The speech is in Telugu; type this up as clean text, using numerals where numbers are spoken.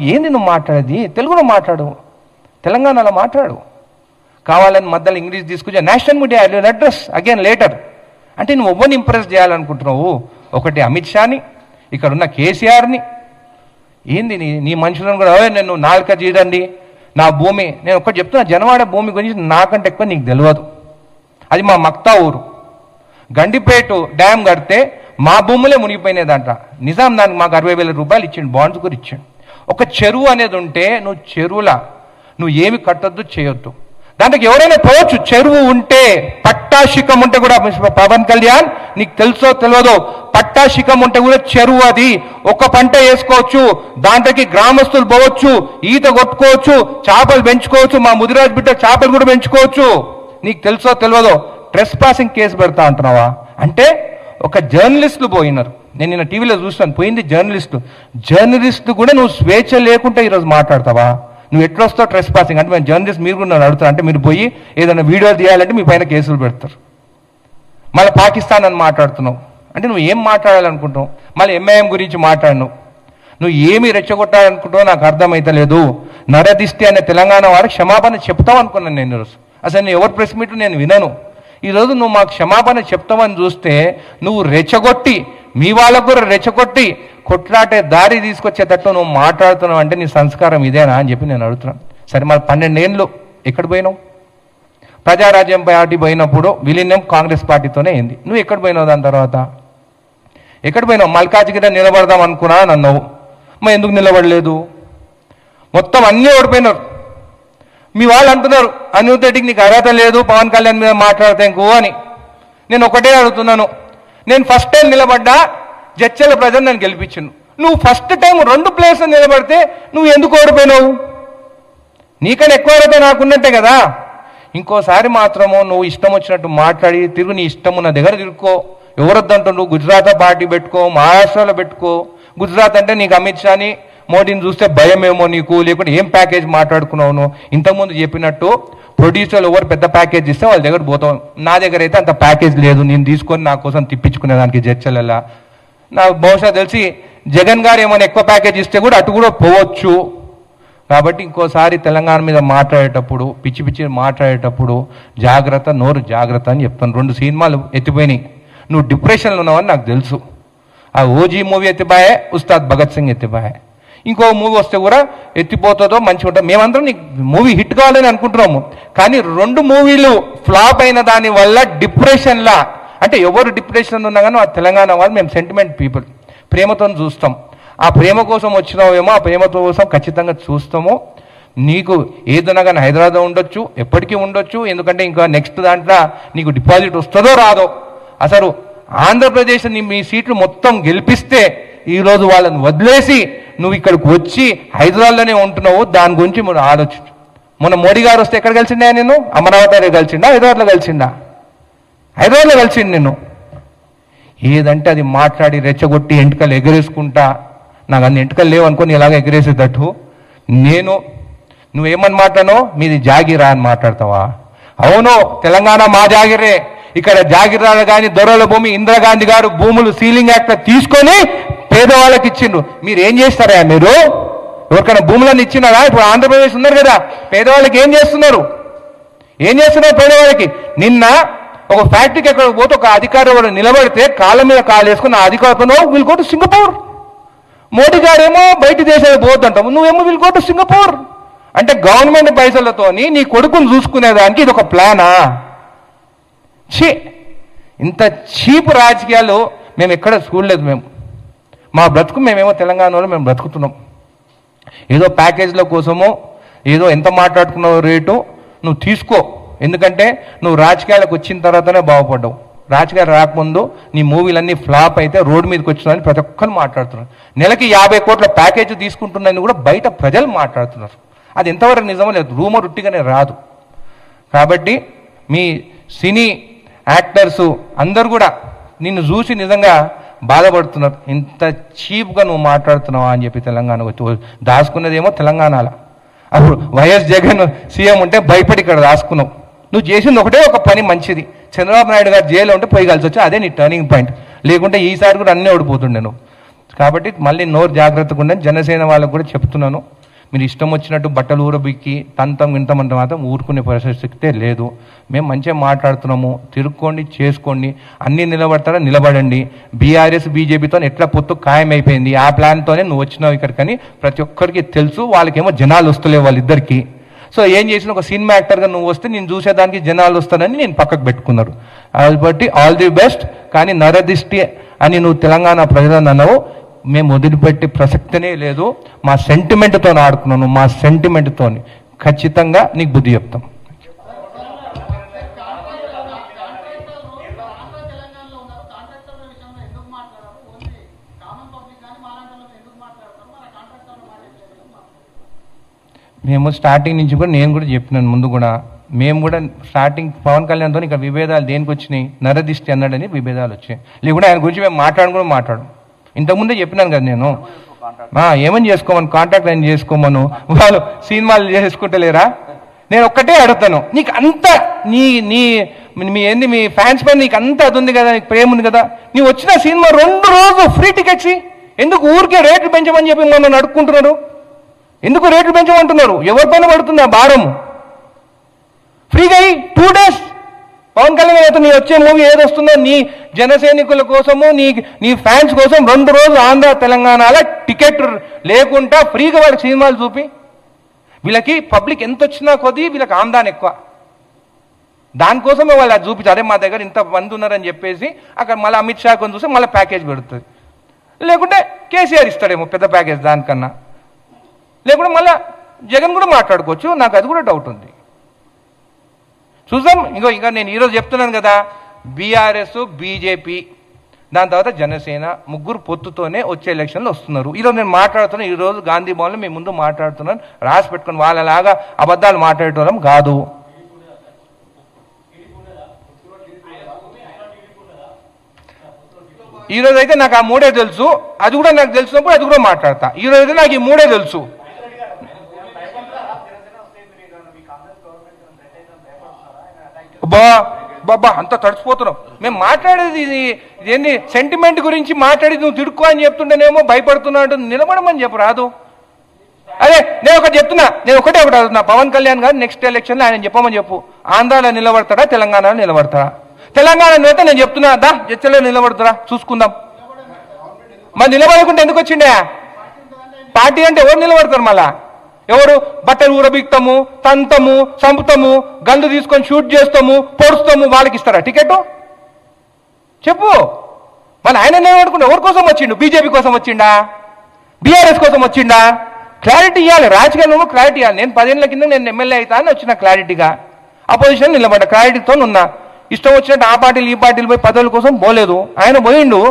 ఏంది నువ్వు మాట్లాడేది? తెలుగులో మాట్లాడు, తెలంగాణలో మాట్లాడు. కావాలని మధ్యలో ఇంగ్లీష్ తీసుకొచ్చా national media address again later. అంటే నువ్వు ఎవరిని ఇంప్రెస్ చేయాలనుకుంటున్నావు? ఒకటి అమిత్ షాని, ఇక్కడ ఉన్న కేసీఆర్ని. ఏంది నీ మనుషులను కూడా నేను నాలుక జీడండి నా భూమి. నేను ఒక్కటి చెప్తున్నా, జనవాడ భూమి గురించి నాకంటే ఎక్కువ నీకు తెలియదు. అది మా మక్తా ఊరు. గండిపేట డ్యామ్ కడితే మా భూములే మునిగిపోయినదంట. నిజాం దానికి మాకు 60,000 రూపాయలు ఇచ్చిండు, బాండ్స్ కూడా ఇచ్చిండు. ఒక చెరువు అనేది ఉంటే నువ్వు చెరువులా నువ్వు ఏమి కట్టొద్దు, చేయొద్దు. దాంట్లోకి ఎవరైనా పోవచ్చు. చెరువు ఉంటే పట్టాశిఖం ఉంటే కూడా, పవన్ కళ్యాణ్ నీకు తెలుసో తెలియదో, పట్టాశిఖం ఉంటే కూడా చెరువు అది ఒక పంట వేసుకోవచ్చు. దాంట్లోకి గ్రామస్తులు పోవచ్చు, ఈత కొట్టుకోవచ్చు, చేపలు పెంచుకోవచ్చు. మా ముదిరాజ్ బిడ్డ చేపలు కూడా పెంచుకోవచ్చు. నీకు తెలుసో తెలియదో ట్రెస్ పాసింగ్ కేసు పెడతా అంటున్నావా? అంటే ఒక జర్నలిస్టులు పోయినారు. నేను నిన్న టీవీలో చూస్తాను, పోయింది జర్నలిస్టు కూడా నువ్వు స్వేచ్ఛ లేకుంటే ఈరోజు మాట్లాడతావా? నువ్వు ఎట్లా వస్తావు ట్రెస్ పాసింగ్ అంటే? మేము జర్నలిస్ట్ మీరు కూడా అడుగుతారు అంటే మీరు పోయి ఏదైనా వీడియో తీయాలంటే మీ పైన కేసులు పెడతారు. మళ్ళీ పాకిస్తాన్ అని మాట్లాడుతున్నావు అంటే నువ్వు ఏం మాట్లాడాలనుకుంటావు? మళ్ళీ ఎంఐఎం గురించి మాట్లాడినావు. నువ్వు ఏమి రెచ్చగొట్టాలనుకుంటావో నాకు అర్థమైతలేదు. నరదిష్టి అనే తెలంగాణ వారికి క్షమాపణ చెప్తావు అనుకున్నాను నేను ఈరోజు. అసలు నేను ఎవరి ప్రెస్ మీట్ నేను వినను. ఈరోజు నువ్వు మాకు క్షమాపణ చెప్తావని చూస్తే నువ్వు రెచ్చగొట్టి, మీ వాళ్ళకు కూడా రెచ్చగొట్టి కొట్లాటే దారి తీసుకొచ్చేటట్టు నువ్వు మాట్లాడుతున్నావు అంటే నీ సంస్కారం ఇదేనా అని చెప్పి నేను అడుగుతున్నాను. సరే, మరి 12 ఏళ్ళు ఎక్కడ పోయినావు? ప్రజారాజ్యం పార్టీ పోయినప్పుడు విలీనం కాంగ్రెస్ పార్టీతోనే అయింది. నువ్వు ఎక్కడ పోయినావు? దాని తర్వాత ఎక్కడ పోయినావు? మల్కాజ్గిరి నిలబడదాం అనుకున్నా అని అన్నావు. మరి ఎందుకు నిలబడలేదు? మొత్తం అన్నీ ఓడిపోయినారు. మీ వాళ్ళు అంటున్నారు అనిరుద్ధ్ రెడ్డికి నీకు అర్హత లేదు పవన్ కళ్యాణ్ మీద మాట్లాడితే ఇంకో అని. నేను ఒకటే అడుగుతున్నాను, నేను ఫస్ట్ టైం నిలబడ్డా, జడ్చల ప్రజలు నన్ను గెలిపించిండు. నువ్వు ఫస్ట్ టైం 2 ప్లేస్లు నిలబడితే నువ్వు ఎందుకు ఓడిపోయినావు? నీకన్నా ఎక్కువ అర్హత నాకున్నట్టే కదా. ఇంకోసారి మాత్రము నువ్వు ఇష్టం వచ్చినట్టు మాట్లాడి తిరుగు, నీ ఇష్టం ఉన్న దగ్గర తిరుక్కో. ఎవరొద్దంటుండు? గుజరాత్ పార్టీ పెట్టుకో, మహారాష్ట్రలో పెట్టుకో. గుజరాత్ అంటే నీకు అమిత్ షాని మోడీని చూస్తే భయమేమో నీకు, లేకుంటే ఏం ప్యాకేజ్ మాట్లాడుకున్నావు నువ్వు? ఇంతకుముందు చెప్పినట్టు ప్రొడ్యూసర్లు ఎవరు పెద్ద ప్యాకేజ్ ఇస్తే వాళ్ళ దగ్గర పోతాం. నా దగ్గర అయితే అంత ప్యాకేజ్ లేదు, నేను తీసుకొని నా కోసం తిప్పించుకునేదానికి జడ్చలలా. నాకు బహుశా తెలిసి జగన్ గారు ఏమైనా ఎక్కువ ప్యాకేజ్ ఇస్తే కూడా అటు కూడా పోవచ్చు. కాబట్టి ఇంకోసారి తెలంగాణ మీద మాట్లాడేటప్పుడు, పిచ్చి పిచ్చి మాట్లాడేటప్పుడు జాగ్రత్త, నోరు జాగ్రత్త అని చెప్తాను. 2 సినిమాలు ఎత్తిపోయినాయి. నువ్వు డిప్రెషన్లో ఉన్నావని నాకు తెలుసు. ఆ ఓజీ మూవీ ఎత్తిపోయే, ఉస్తాద్ భగత్ సింగ్ ఎత్తిపోయే. ఇంకో మూవీ వస్తే కూడా ఎత్తిపోతుందో మంచిగా ఉంటుంది. మేమందరం నీకు మూవీ హిట్ కావాలని అనుకుంటున్నాము. కానీ 2 మూవీలు ఫ్లాప్ అయిన దాని వల్ల డిప్రెషన్లా, అంటే ఎవరు డిప్రెషన్ ఉన్నా కానీ ఆ తెలంగాణ వాళ్ళు మేము సెంటిమెంట్ పీపుల్, ప్రేమతో చూస్తాం. ఆ ప్రేమ కోసం వచ్చినావేమో, ఆ ప్రేమ కోసం ఖచ్చితంగా చూస్తాము. నీకు ఏదైనా కానీ హైదరాబాద్ ఉండొచ్చు, ఎప్పటికీ ఉండొచ్చు. ఎందుకంటే ఇంకా నెక్స్ట్ దాంట్లో నీకు డిపాజిట్ వస్తుందో రాదో. అసలు ఆంధ్రప్రదేశ్ మీ సీట్లు మొత్తం గెలిపిస్తే ఈరోజు వాళ్ళని వదిలేసి నువ్వు ఇక్కడికి వచ్చి హైదరాబాద్లోనే ఉంటున్నావు. దాని గురించి మనం ఆలోచించు. మొన్న మోడీ గారు వస్తే ఎక్కడ కలిసిండా? నేను అమరావతిలో కలిసిండా, హైదరాబాద్లో కలిసిండా? హైదరాబాద్లో కలిసిండు. నేను ఏదంటే అది మాట్లాడి రెచ్చగొట్టి ఎంటుకలు ఎగరేసుకుంటా, నాకు అన్ని ఎంటుకలు లేవు అనుకొని ఇలాగ ఎగరేసేటట్టు. నువ్వేమని మాట్లాడినావు? మీది జాగిరా అని మాట్లాడతావా? అవును, తెలంగాణ మా జాగిరే. ఇక్కడ జాగిరాలు కానీ దొరల భూమి ఇందిరాగాంధీ గారు భూములు సీలింగ్ యాక్ట్ తీసుకొని పేదవాళ్ళకి ఇచ్చిండ్రు. మీరు ఏం చేస్తారా? మీరు ఎవరికైనా భూములను ఇచ్చినారా? ఇప్పుడు ఆంధ్రప్రదేశ్ ఉన్నారు కదా, పేదవాళ్ళకి ఏం చేస్తున్నారు? పేదవాళ్ళకి? నిన్న ఒక ఫ్యాక్టరీకి ఎక్కడ పోతే ఒక అధికారి వాడు నిలబడితే కాళ్ళ మీద కాలు వేసుకుని ఆ అధికారితో will go to Singapore. Modi గారేమో బయట దేశాలకు పోవద్దంటాము, నువ్వేమో విల్ గో టు సింగపూర్. అంటే గవర్నమెంట్ పైసలతోని నీ కొడుకుని చూసుకునేదానికి ఇది ఒక ప్లానా? ఇంత చీప్ రాజకీయాలు మేము ఎక్కడ చూడలేదు. మా బ్రతుకు మేమేమో తెలంగాణలో మేము బ్రతుకుతున్నాం. ఏదో ప్యాకేజ్ల కోసమో ఏదో ఎంత మాట్లాడుకున్నావు రేటు నువ్వు తీసుకో. ఎందుకంటే నువ్వు రాజకీయాలకు వచ్చిన తర్వాతనే బాగుపడ్డావు. రాజకీయాలు రాకముందు నీ మూవీలన్నీ ఫ్లాప్ అయితే రోడ్డు మీదకి వచ్చినాయని ప్రతి ఒక్కరు మాట్లాడుతున్నారు. నెలకి 50 కోట్ల ప్యాకేజ్ తీసుకుంటున్నాయని కూడా బయట ప్రజలు మాట్లాడుతున్నారు. అది ఎంతవరకు నిజమో లేదు, రూమర్ ఉట్టిగానే రాదు. కాబట్టి మీ సినీ యాక్టర్సు అందరు కూడా నిన్ను చూసి నిజంగా బాధపడుతున్నారు. ఇంత చీప్గా నువ్వు మాట్లాడుతున్నావా అని చెప్పి తెలంగాణకు దాచుకున్నదేమో తెలంగాణలో. అప్పుడు వైఎస్ జగన్ సీఎం ఉంటే భయపడి ఇక్కడ దాచుకున్నావు. నువ్వు చేసింది ఒకటే ఒక పని మంచిది, చంద్రబాబు నాయుడు గారు జైల్లో ఉంటే పోయి కలిసి వచ్చి అదే నీ టర్నింగ్ పాయింట్. లేకుంటే ఈసారి కూడా అన్నీ ఓడిపోతుండే నువ్వు. కాబట్టి మళ్ళీ నోరు జాగ్రత్తగా ఉండండి. జనసేన వాళ్ళకు కూడా చెప్తున్నాను, మీరు ఇష్టం వచ్చినట్టు బట్టలు ఊరబిక్కి తంతం ఇంతమంత మాత్రం ఊరుకునే పరిస్థితి లేదు. మేము మంచిగా మాట్లాడుతున్నాము, తిరుక్కోండి, చేసుకోండి, అన్నీ నిలబడతారా నిలబడండి. బీఆర్ఎస్ బీజేపీతో ఎట్లా పొత్తు ఖాయమైపోయింది, ఆ ప్లాన్తోనే నువ్వు వచ్చినావు ఇక్కడికని ప్రతి ఒక్కరికి తెలుసు. వాళ్ళకేమో జనాలు వస్తలేవు వాళ్ళిద్దరికి. సో ఏం చేసిన ఒక సినిమా యాక్టర్గా నువ్వు వస్తే నేను చూసేదానికి జనాలు వస్తానని నేను పక్కకు పెట్టుకున్నారు. కాబట్టి ఆల్ ది బెస్ట్. కానీ నరదిష్టి అని నువ్వు తెలంగాణ ప్రజలను అన్నావు, మేము వదిలిపెట్టే ప్రసక్తినే లేదు. మా సెంటిమెంట్తో ఆడుకున్నాను, మా సెంటిమెంట్తో ఖచ్చితంగా నీకు బుద్ధి చెప్తాం. మేము స్టార్టింగ్ నుంచి కూడా నేను కూడా చెప్పినాను ముందు కూడా, మేము కూడా స్టార్టింగ్ పవన్ కళ్యాణ్తో ఇక్కడ విభేదాలు దేనికి వచ్చినాయి, నరదిష్టి అన్నాడని విభేదాలు వచ్చాయి. లేకుంటే ఆయన గురించి మేము మాట్లాడు ఇంతకుముందే చెప్పినాను కదా నేను, ఏమని చేసుకోమను, కాంట్రాక్ట్ ఆయన చేసుకోమను, వాళ్ళు సినిమాలు చేసుకుంటలేరా? నేను ఒక్కటే అడుగుతాను, నీకు అంత మీ ఫ్యాన్స్ పైన నీకు అంత అది ఉంది కదా, నీకు ప్రేమ ఉంది కదా, నీవు వచ్చిన సినిమా 2 రోజులు ఫ్రీ టికెట్స్ ఎందుకు ఊరికే రేట్లు పెంచమని చెప్పి మనం అడుక్కుంటున్నారు? ఎందుకు రేట్లు పెంచమంటున్నారు? ఎవరిపైన పడుతుంది ఆ భారం? ఫ్రీగా 2 days పవన్ కళ్యాణ్ అయితే నీ వచ్చే మూవీ ఏది వస్తుందో నీ జన సైనికుల కోసము, నీ ఫ్యాన్స్ కోసం 2 రోజులు ఆంధ్ర తెలంగాణలో టికెట్ లేకుండా ఫ్రీగా వాళ్ళకి సినిమాలు చూపి, వీళ్ళకి పబ్లిక్ ఎంత వచ్చినా కొద్దీ వీళ్ళకి ఆందాన్ని ఎక్కువ. దానికోసమే వాళ్ళు అది చూపించారు. అదే మా దగ్గర ఇంత మంది ఉన్నారని చెప్పేసి అక్కడ మళ్ళీ అమిత్ షా కొని చూస్తే మళ్ళీ ప్యాకేజ్ పెడుతుంది. లేకుంటే కేసీఆర్ ఇస్తాడేమో పెద్ద ప్యాకేజ్ దానికన్నా. లేకుంటే మళ్ళీ జగన్ కూడా మాట్లాడుకోవచ్చు. నాకు అది కూడా డౌట్ ఉంది. చూద్దాం. ఇంకా నేను ఈరోజు చెప్తున్నాను కదా, బీఆర్ఎస్ బీజేపీ దాని తర్వాత జనసేన ముగ్గురు పొత్తుతోనే వచ్చే ఎలక్షన్లు వస్తున్నారు. ఈరోజు నేను మాట్లాడుతున్నాను, ఈరోజు గాంధీ భవన్లో మీ ముందు మాట్లాడుతున్నాను, రాసి పెట్టుకుని వాళ్ళలాగా అబద్ధాలు మాట్లాడటం కాదు. ఈరోజు అయితే నాకు ఆ 3 తెలుసు, అది కూడా నాకు తెలిసినప్పుడు అది కూడా మాట్లాడతా. ఈరోజు అయితే నాకు ఈ 3 తెలుసు. బాబా అంత తడిచిపోతున్నావు. మేము మాట్లాడేది ఇదేంటి సెంటిమెంట్ గురించి మాట్లాడేది, నువ్వు తిడుకో అని చెప్తుంటేనేమో భయపడుతున్నాడు. నిలబడమని చెప్పు రాదు. అదే నేను ఒకటి చెప్తున్నా, నేను ఒకటే అడుగుతున్నా, పవన్ కళ్యాణ్ గారు నెక్స్ట్ ఎలక్షన్లో ఆయన చెప్పమని చెప్పు, ఆంధ్రాలో నిలబడతాడా తెలంగాణలో నిలబడతాడా? తెలంగాణ అయితే నేను చెప్తున్నా, జడ్చలో నిలబడతారా చూసుకుందాం. మరి నిలబడకుంటే ఎందుకు వచ్చిండే? పార్టీ అంటే ఎవరు నిలబడతారు? మళ్ళా ఎవరు? బట్టలు ఊరబిక్తాము, తంతము, చంపుతాము, గండు తీసుకొని షూట్ చేస్తాము, పొడుస్తాము, వాళ్ళకి ఇస్తారా టికెట్? చెప్పు. మళ్ళీ ఆయన నిలబడుకుంటే ఎవరి కోసం వచ్చిండు? బీజేపీ కోసం వచ్చిండా? బీఆర్ఎస్ కోసం వచ్చిండా? క్లారిటీ ఇవ్వాలి. రాజకీయాల్లో క్లారిటీ ఇవ్వాలి. నేను 10 ఏళ్ల కింద నేను ఎమ్మెల్యే అవుతా అని వచ్చిన క్లారిటీగా, అపోజిషన్ నిలబడ్డా క్లారిటీతో ఉన్నా. ఇష్టం వచ్చినట్టు ఆ పార్టీలు ఈ పార్టీలు పోయి పదవుల కోసం పోలేదు. ఆయన పోయిండు.